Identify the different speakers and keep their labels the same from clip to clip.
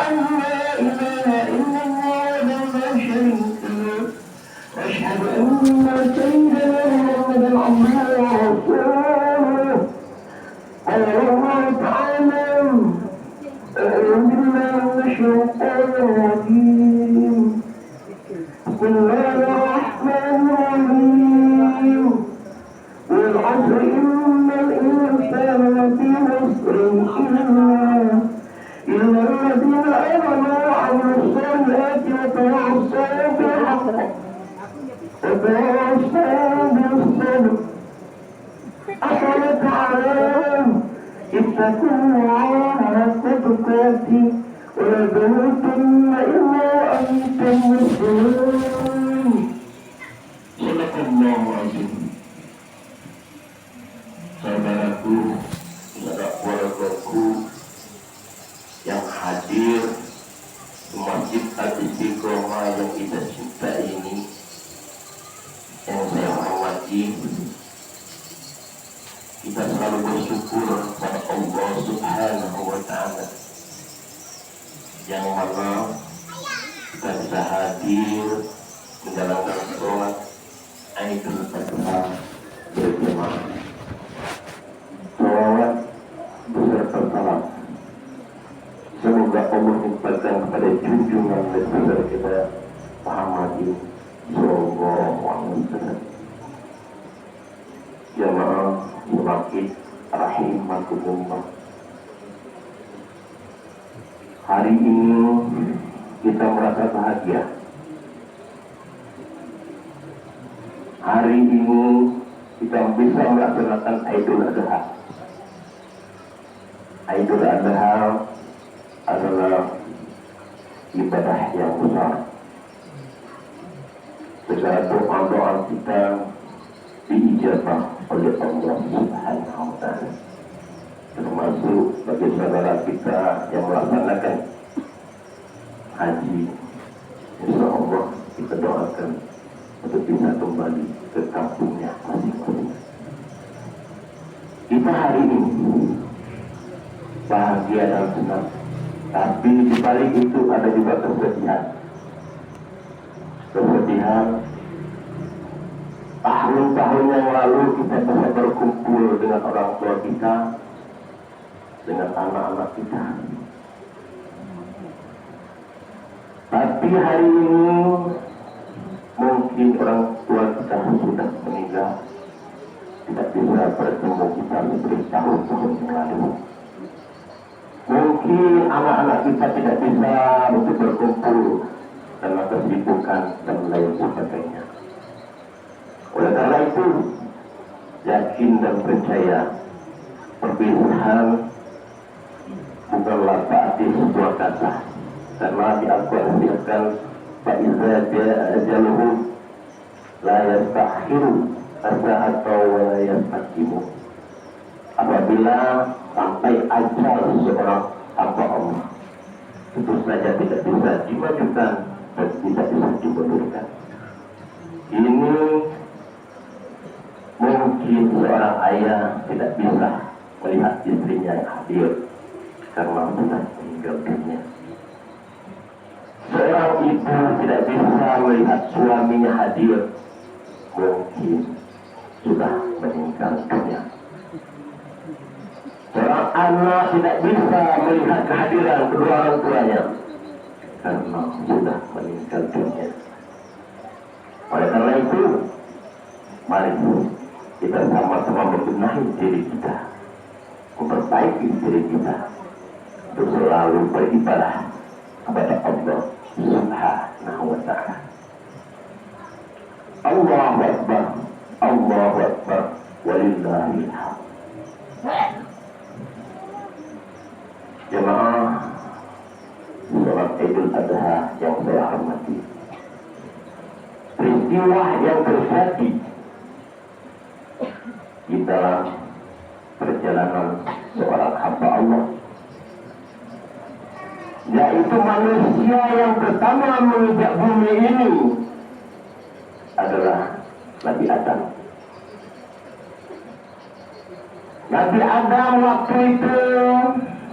Speaker 1: أن لا إله إلا الله وحده لا شريك له وأشهد أن سيدنا محمدا عبده ورسوله قال الله تعالى أعوذ بالله من الشيطان الرجيم بسم الله الرحمن الرحيم والعصر إن الإنسان لفي خسر إلا الذين آمنوا وعملوا الصالحات وتواصوا بالحق وتواصوا بالصبر قال تعالى اتقوا الله حق تقاته ولا تموتن إلا وأنتم مسلمون. صدق الله العظيم. Saudaraku, saudara-saudaraku yang hadir di Masjid Al-Istiqomah yang kita cinta ini, yang saya hormati, kita selalu bersyukur kepada Allah Subhanahu wa Ta'ala yang mana kita bisa hadir menjalankan sholat Idul Adha berjamaah. Salawat beserta salam semoga Allah limpahkan kepada junjungan besar kita Muhammad sallallahu alaihi wasallam. Jamaah semakin rahimakumullah. Hari ini kita merasa bahagia. Hari ini kita bisa melaksanakan Idul Adha. Idul Adha adalah ibadah yang besar. Segala doa-doa kita diijabah oleh Allah Subhanahu wa Ta'ala. Termasuk bagi saudara kita yang melaksanakan haji, insya Allah kita doakan untuk bisa kembali ke kampungnya masing-masing. Kita hari ini bahagia dan senang, tapi di balik itu ada juga kesedihan. Kesedihan tahun-tahun yang lalu kita bisa berkumpul dengan orang tua kita, dengan anak-anak kita. Tapi hari ini mungkin orang tua kita sudah meninggal, tidak bisa bertemu kita seperti tahun-tahun yang lalu. Mungkin anak-anak kita tidak bisa untuk berkumpul karena kesibukan dan lain sebagainya. Oleh karena itu, yakin dan percaya perpisahan bukanlah berarti sebuah kata, karena di Al-Quran dikatakan فَإِذَا جَاءَ أَجَلُهُ لَا يَسْتَأْخِرُ سَاعَةً وَلَا يَسْتَقْدِمُ. Apabila sampai ajal seorang hamba Allah, tentu saja tidak bisa dimajukan dan tidak bisa dimundurkan. Ini mungkin seorang ayah tidak bisa melihat istrinya yang hadir karena sudah meninggal dunia. Seorang ibu tidak bisa melihat suaminya hadir, mungkin sudah meninggal dunia. Seorang anak tidak bisa melihat kehadiran kedua orang tuanya karena sudah meninggal dunia. Oleh karena itu, mari kita sama-sama membenahi diri kita, memperbaiki diri kita untuk selalu beribadah kepada Allah Subhanahu wa Ta'ala. Allahu Akbar, Allahu Akbar, walillahil hamd. Jemaah sholat Idul Adha yang saya hormati, peristiwa yang terjadi di dalam perjalanan seorang hamba Allah, yaitu manusia yang pertama menginjak bumi ini adalah Nabi Adam. Nabi Adam waktu itu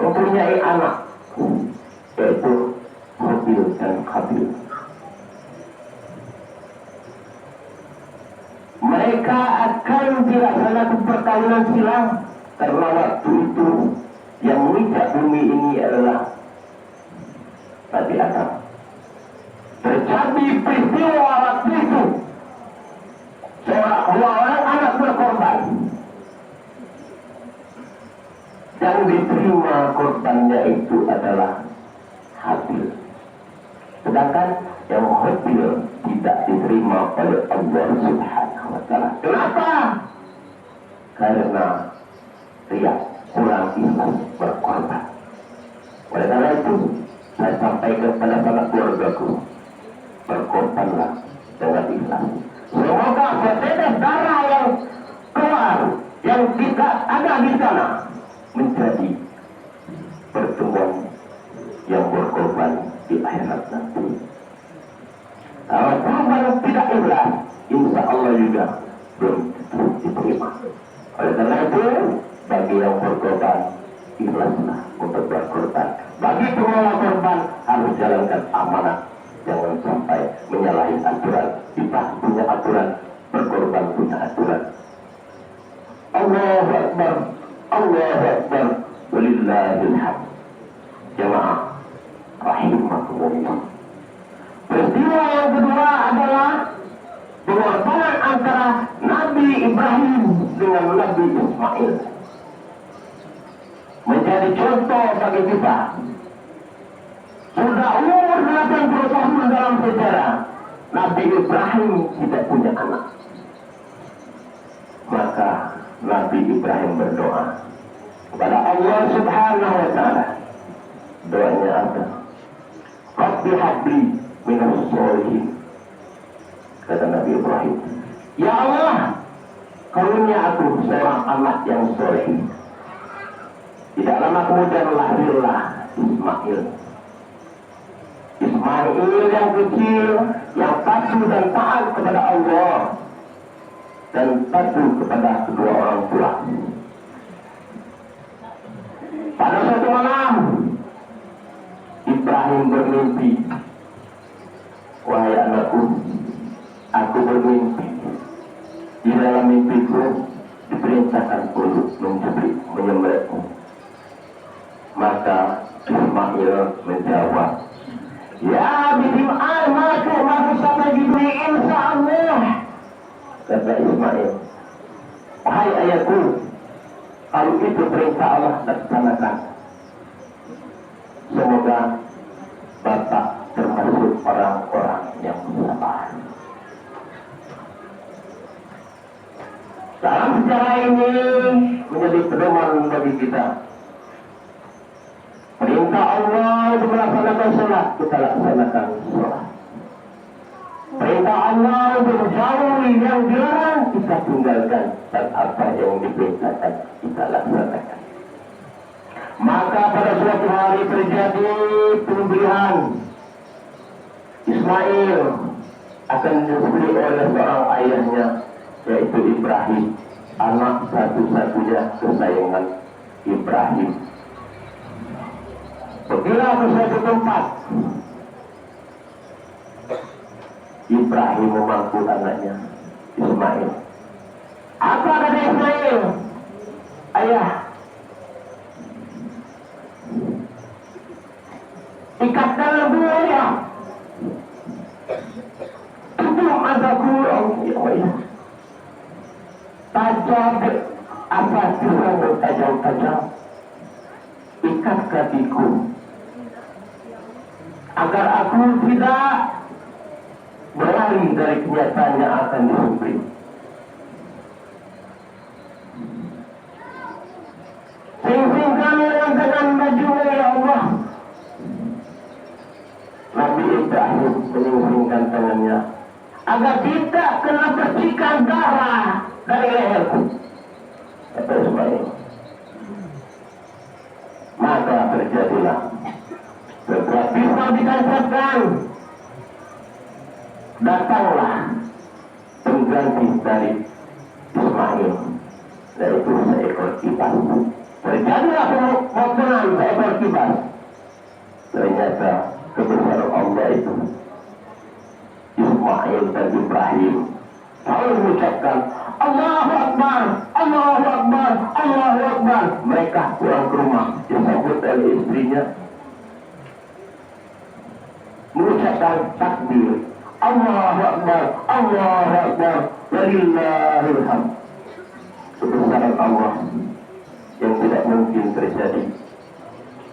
Speaker 1: mempunyai anak, yaitu Habil dan Qabil. Mereka akan dilaksanakan perkawinan silang karena waktu itu yang menginjak bumi ini adalah Nabi Adam. Terjadi peristiwa waktu itu, dua orang anak berkorban. Yang diterima korbannya itu adalah Habil. Sedangkan yang Habil tidak diterima oleh Allah Subhanahu wa Ta'ala. Kenapa? Karena dia kurang ikhlas berkorban. Oleh karena itu, saya sampaikan kepada sanak keluargaku, berkorbanlah dengan ikhlas. Semoga setetes darah yang keluar, yang tidak ada di sana, menjadi pertemuan yang berkorban di akhirat nanti. Kalau korban tidak ikhlas, insya Allah juga belum diterima. Oleh karena itu, bagi yang berkorban, ikhlaslah untuk berkorban. Bagi pengelola korban harus jalankan amanah, jangan sampai menyalahi aturan. Kita punya aturan, berkorban punya aturan. Allahu Akbar, Allahu Akbar, walillahil hamd. Jamaah rahimakumullah. Peristiwa yang kedua adalah pengorbanan antara Nabi Ibrahim dengan Nabi Ismail. Menjadi contoh bagi kita. Sudah umur 80 tahun dalam sejarah, Nabi Ibrahim tidak punya anak. Maka Nabi Ibrahim berdoa kepada Allah Subhanahu wa Ta'ala. Doanya apa? Rabbi habli minas sholihin. Kata Nabi Ibrahim, ya Allah, karunia aku seorang anak yang soleh. Tidak lama kemudian lahirlah Ismail. Ismail yang kecil, yang patuh dan taat kepada Allah dan patuh kepada kedua orang tua. Pada suatu malam, Ibrahim bermimpi, wahai anakku, aku bermimpi. Di dalam mimpiku diperintahkan untuk menyembelihmu. Maka Ismail menjawab, ya bidim al-matu mahu Jibril insyaallah. Kata Ismail, wahai ayahku, kalau itu perintah Allah laksanakan. Semoga Bapak termasuk orang-orang yang sabar. Dalam sejarah ini menjadi pedoman bagi kita. Perintah Allah untuk melaksanakan sholat, kita laksanakan sholat. Perintah Allah untuk menjauhi yang dilarang, kita tinggalkan. Dan apa yang diperintahkan, kita laksanakan. Maka pada suatu hari terjadi pembelian. Ismail akan disembelih oleh seorang ayahnya, yaitu Ibrahim, anak satu-satunya kesayangan Ibrahim. Pergilah ke suatu tempat. Ibrahim memangku anaknya Ismail. Apa kata Ismail? Ayah, ikatkan lebuhnya. Tutup mata kurang. Tajam apa pisau tajam-tajam. Ikat kakiku agar aku tidak berlari dari kenyataan yang akan disembelih. Sing-singkan dengan bajumu ya Allah. Nabi Ibrahim menyingkirkan tangannya agar tidak kena percikan darah dari leherku. Kata Ismail. Maka terjadilah setelah pisau ditancapkan, datanglah pengganti dari Ismail, yaitu seekor kibas. Terjadilah pemotongan seekor kibas. Ternyata kebesaran Allah itu Ismail dan Ibrahim selalu mengucapkan Allahu Akbar, Allahu Akbar, Allahu Akbar. Mereka pulang ke rumah disambut oleh istrinya mengucapkan takbir Allahu Akbar, Allahu Akbar, walillahil hamd. Kebesaran Allah yang tidak mungkin terjadi.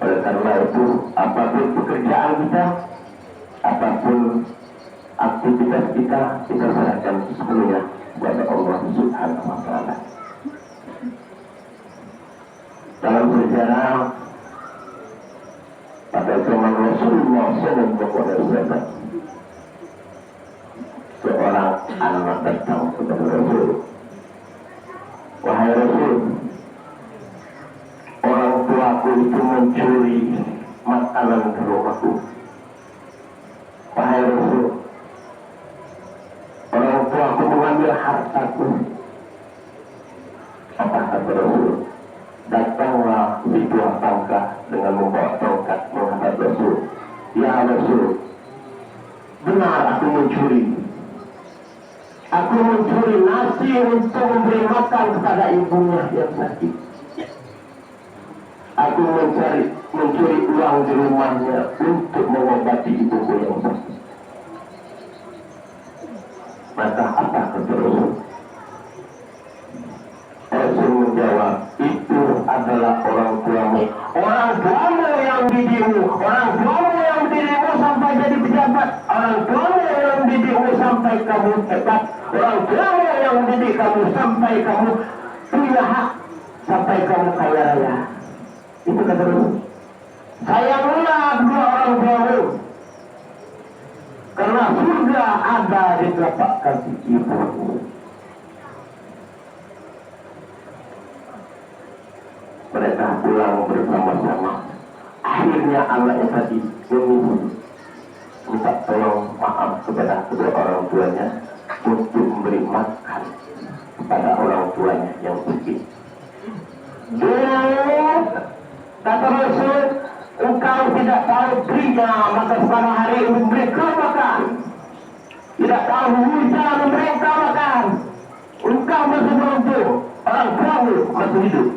Speaker 1: Oleh karena itu, apapun pekerjaan kita, apapun aktivitas kita, kita serahkan sepenuhnya kepada Allah Subhanahu wa Ta'ala. Dalam sejarah pada zaman Rasulullah SAW, seorang anak datang kepada Rasul. Wahai Rasul, orang tuaku itu mencuri makanan di rumahku. Wahai Rasul, orang tuaku mengambil hartaku. Apa kata Rasul? Datanglah di dua tangkah dengan membawa tongkat menghadap Rasul. Ya Rasul, benar aku mencuri. Aku mencuri nasi untuk memberi makan kepada ibunya yang sakit. Aku mencuri uang di rumahnya untuk mengobati ibuku yang sakit. Maka apa kata Rasul? Rasul menjawab, itu adalah orang tuamu. Orang tuamu yang didikmu, orang tuamu yang didikmu sampai jadi pejabat, orang tuamu yang didikmu sampai kamu hebat, orang tuamu yang mendidik kamu sampai kamu punya hak, sampai kamu kaya raya. Itu kata Rasul. Sayanglah dua orang tuamu, karena surga ada di telapak kaki ibumu. Mereka pulang bersama-sama. Akhirnya anaknya tadi minta tolong maaf kepada kedua orang tuanya untuk memberi makan kepada orang tuanya yang sakit. Kata Rasul, engkau tidak tahu berinya, maka sekarang hari ini mereka makan. Tidak tahu hujan mereka makan. Engkau masih mampu, orang tuamu masih hidup.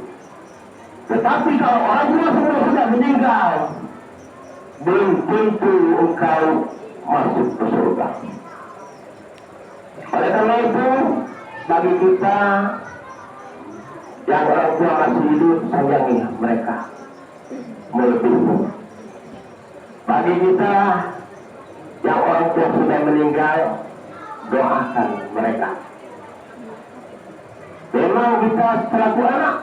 Speaker 1: Tetapi kalau orang tua semua sudah meninggal, belum tentu engkau masuk ke surga. Oleh karena itu, bagi kita yang orang tua masih hidup, sayangi mereka melebihi. Bagi kita yang orang tua sudah meninggal, doakan mereka. Memang kita selaku anak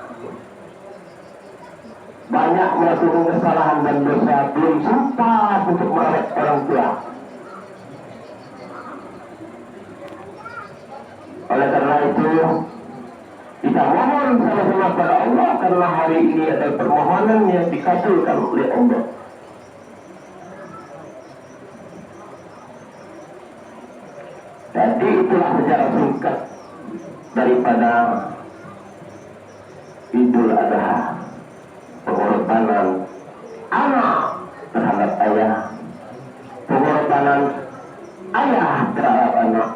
Speaker 1: banyak melakukan kesalahan dan dosa, belum sempat untuk merawat orang tua. Oleh karena itu, kita mohon sama-sama kepada Allah, karena hari ini ada permohonan yang dikabulkan oleh Allah. Jadi itulah sejarah singkat daripada Idul Adha. Pengorbanan anak terhadap ayah, pengorbanan ayah terhadap anak,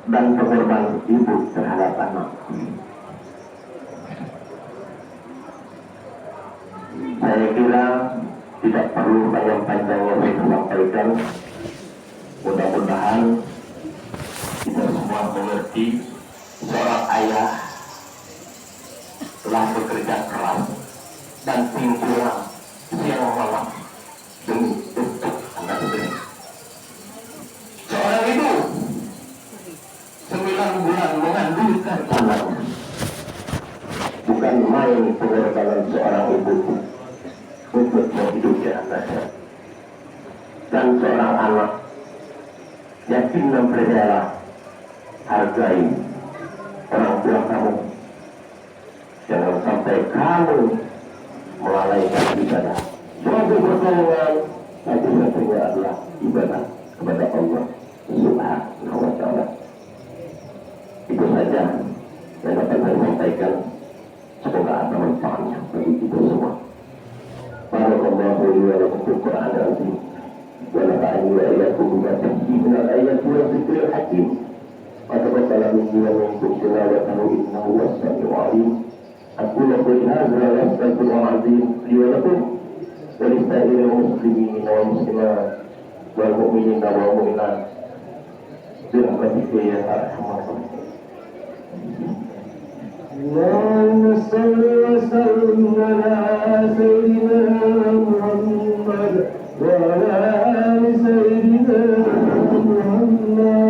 Speaker 1: dan pengorbanan ibu terhadap anak. Saya kira tidak perlu panjang-panjangnya saya sampaikan. Mudah-mudahan kita semua mengerti seorang ayah telah bekerja keras dan pintulah siang malam demi untuk anak istri. Seorang ibu 9 bulan mengandungkan anaknya. Bukan main pengorbanan seorang ibu untuk menghidupi anaknya. Dan seorang anak yakin dan percaya, hargai orang tua kamu. Jangan sampai kamu melalaikan ibadah. Suatu pertolongan satu-satunya adalah ibadah kepada Allah Subhanahu wa Ta'ala. Itu saja yang dapat saya sampaikan. Semoga ada manfaatnya bagi kita semua. Barakallahu li wa lakum fil Qur'anil azim wa nafa'ani wa iyyakum وبركاته ما فيه من الآيات والذكر الحكيم وتقبل مني ومنكم تلاوته إنه هو السميع العليم. أقول قولي هذا وأستغفر الله العظيم لي ولكم ولسائر المسلمين والمسلمات والمؤمنين والمؤمنات برحمتك يا أرحم الراحمين.
Speaker 2: اللهم صل وسلم على سيدنا محمد وعلى آل سيدنا محمد